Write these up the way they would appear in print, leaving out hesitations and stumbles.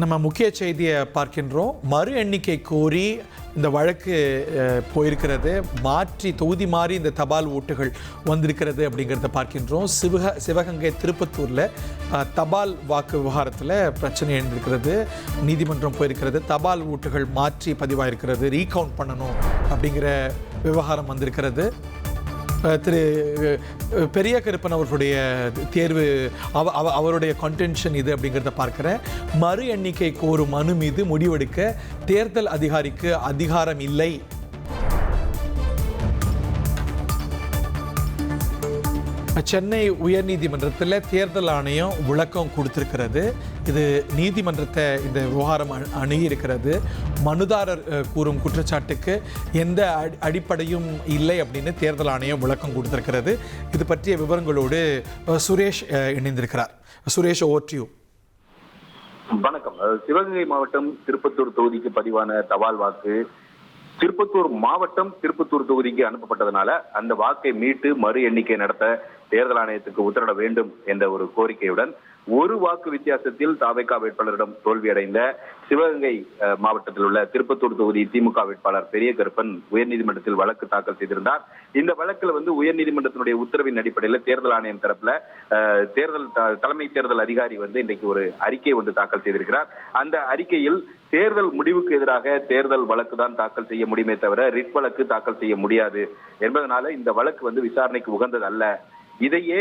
நம்ம முக்கிய செய்தியை பார்க்கின்றோம். மறு எண்ணிக்கை கோரி இந்த வழக்கு போயிருக்கிறது. தொகுதி மாறி இந்த தபால் ஓட்டுகள் வந்திருக்கிறது அப்படிங்கிறத பார்க்கின்றோம். சிவகங்கை திருப்பத்தூரில் தபால் வாக்கு விவகாரத்தில் பிரச்சனை எழுந்திருக்கிறது. நீதிமன்றம் போயிருக்கிறது. தபால் ஓட்டுகள் மாற்றி பதிவாயிருக்கிறது. ரீகவுண்ட் பண்ணணும் அப்படிங்கிற விவகாரம் வந்திருக்கிறது. திரு பெரிய கருப்பன் அவர்களுடைய தேர்வு அவருடைய கன்டென்ஷன் இது அப்படிங்கிறத பார்க்குறேன். மறு எண்ணிக்கை கோரும் மனு மீது முடிவெடுக்க தேர்தல் அதிகாரிக்கு அதிகாரம் இல்லை. சென்னை உயர்நீதிமன்றத்தில் தேர்தல் ஆணையம் விளக்கம் கொடுத்திருக்கிறது. இது நீதிமன்றத்தை இந்த விவகாரம் அணுகியிருக்கிறது. மனுதாரர் கூறும் குற்றச்சாட்டுக்கு எந்த அடிப்படையும் இல்லை அப்படின்னு தேர்தல் ஆணையம் விளக்கம் கொடுத்திருக்கிறது. இது பற்றிய விவரங்களோடு சுரேஷ் இணைந்திருக்கிறார். Suresh, over to you. வணக்கம். சிவகங்கை மாவட்டம் திருப்பத்தூர் தொகுதிக்கு பதிவான தபால் வாக்கு திருப்பத்தூர் மாவட்டம் திருப்பத்தூர் தொகுதிக்கு அனுப்பப்பட்டதனால அந்த வாக்கை மீட்டு மறு எண்ணிக்கை நடத்த தேர்தல் ஆணையத்துக்கு உத்தரவிட வேண்டும் என்ற ஒரு கோரிக்கையுடன் ஒரு வாக்கு வித்தியாசத்தில் தாவேகா வேட்பாளரிடம் தோல்வியடைந்த சிவகங்கை மாவட்டத்தில் உள்ள திருப்பத்தூர் தொகுதி திமுக வேட்பாளர் பெரிய கருப்பன் உயர்நீதிமன்றத்தில் வழக்கு தாக்கல் செய்திருந்தார். இந்த வழக்கில் உயர்நீதிமன்றத்தினுடைய உத்தரவின் அடிப்படையில் தேர்தல் ஆணையம் தரப்புல தலைமை தேர்தல் அதிகாரி இன்றைக்கு ஒரு அறிக்கை தாக்கல் செய்திருக்கிறார். அந்த அறிக்கையில் தேர்தல் முடிவுக்கு எதிராக தேர்தல் வழக்கு தான் தாக்கல் செய்ய முடியுமே தவிர ரிட் வழக்கு தாக்கல் செய்ய முடியாது என்பதனால இந்த வழக்கு விசாரணைக்கு உகந்தது அல்ல. இதையே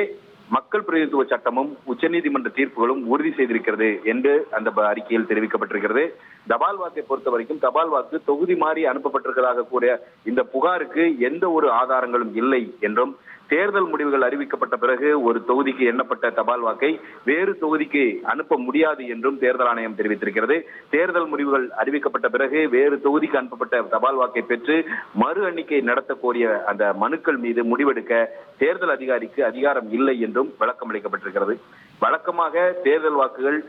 மக்கள் பிரதிநிதித்துவ சட்டமும் உச்சநீதிமன்ற தீர்ப்புகளும் உறுதி செய்திருக்கிறது என்று அந்த அறிக்கையில் தெரிவிக்கப்பட்டிருக்கிறது. தபால் வாக்கை பொறுத்த வரைக்கும் தபால் வாக்கு தொகுதி மாறி அனுப்பப்பட்டிருக்கிறதாக கூறிய இந்த புகாருக்கு எந்த ஒரு ஆதாரங்களும் இல்லை என்றும், தேர்தல் முடிவுகள் அறிவிக்கப்பட்ட பிறகு ஒரு தொகுதிக்கு எண்ணப்பட்ட தபால் வாக்கை வேறு தொகுதிக்கு அனுப்ப முடியாது என்றும் தேர்தல் ஆணையம் தெரிவித்திருக்கிறது. தேர்தல் முடிவுகள் அறிவிக்கப்பட்ட பிறகு வேறு தொகுதிக்கு அனுப்பப்பட்ட தபால் வாக்கை பெற்று மறு எண்ணிக்கை நடத்த கோரிய அந்த மனுக்கள் மீது முடிவெடுக்க தேர்தல் அதிகாரிக்கு அதிகாரம் இல்லை என்றும் விளக்கம் அளிக்கப்பட்டிருக்கிறது. வழக்கமாக தேர்தல் வாக்குகள்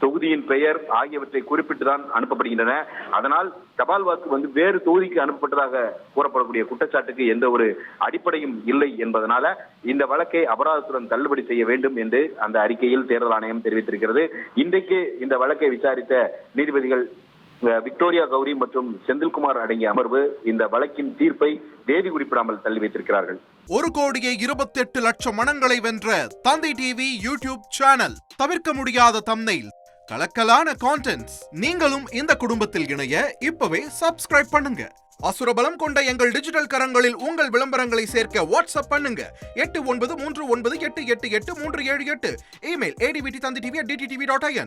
தொகுதியின் பெயர் ஆகியவற்றை குறிப்பிட்டுதான் அனுப்பப்படுகின்றன. அதனால் தபால் வாக்கு வேறு தொகுதிக்கு அனுப்பப்பட்டதாக கூறப்படக்கூடிய குற்றச்சாட்டுக்கு எந்த ஒரு அடிப்படையும் இல்லை என்பதனால இந்த வழக்கை அபராதத்துடன் தள்ளுபடி செய்ய வேண்டும் என்று அந்த அறிக்கையில் தேர்தல் ஆணையம் தெரிவித்திருக்கிறது. இன்றைக்கு இந்த வழக்கை விசாரித்த நீதிபதிகள் விக்டோரியா கௌரி மற்றும் செந்தில்குமார் அடங்கிய அமர்வு இந்த வழக்கின் தீர்ப்பை தேதி குறிப்பிடாமல் தள்ளி வைத்திருக்கிறார்கள். 1,28,00,000 மனங்களை வென்ற தந்தி டிவி யூடியூப் சேனல். தவிர்க்க முடியாத தம்ப்நெயில், கலக்கலான கான்டென்ட்ஸ். நீங்களும் இந்த குடும்பத்தில் இணைய இப்பவே சப்ஸ்கிரைப் பண்ணுங்க. அசுரபலம் கொண்ட எங்கள் டிஜிட்டல் கரங்களில் உங்கள் விளம்பரங்களை சேர்க்க வாட்ஸ்அப் பண்ணுங்க. 8939888838. Email advtthanditv@dttv.in.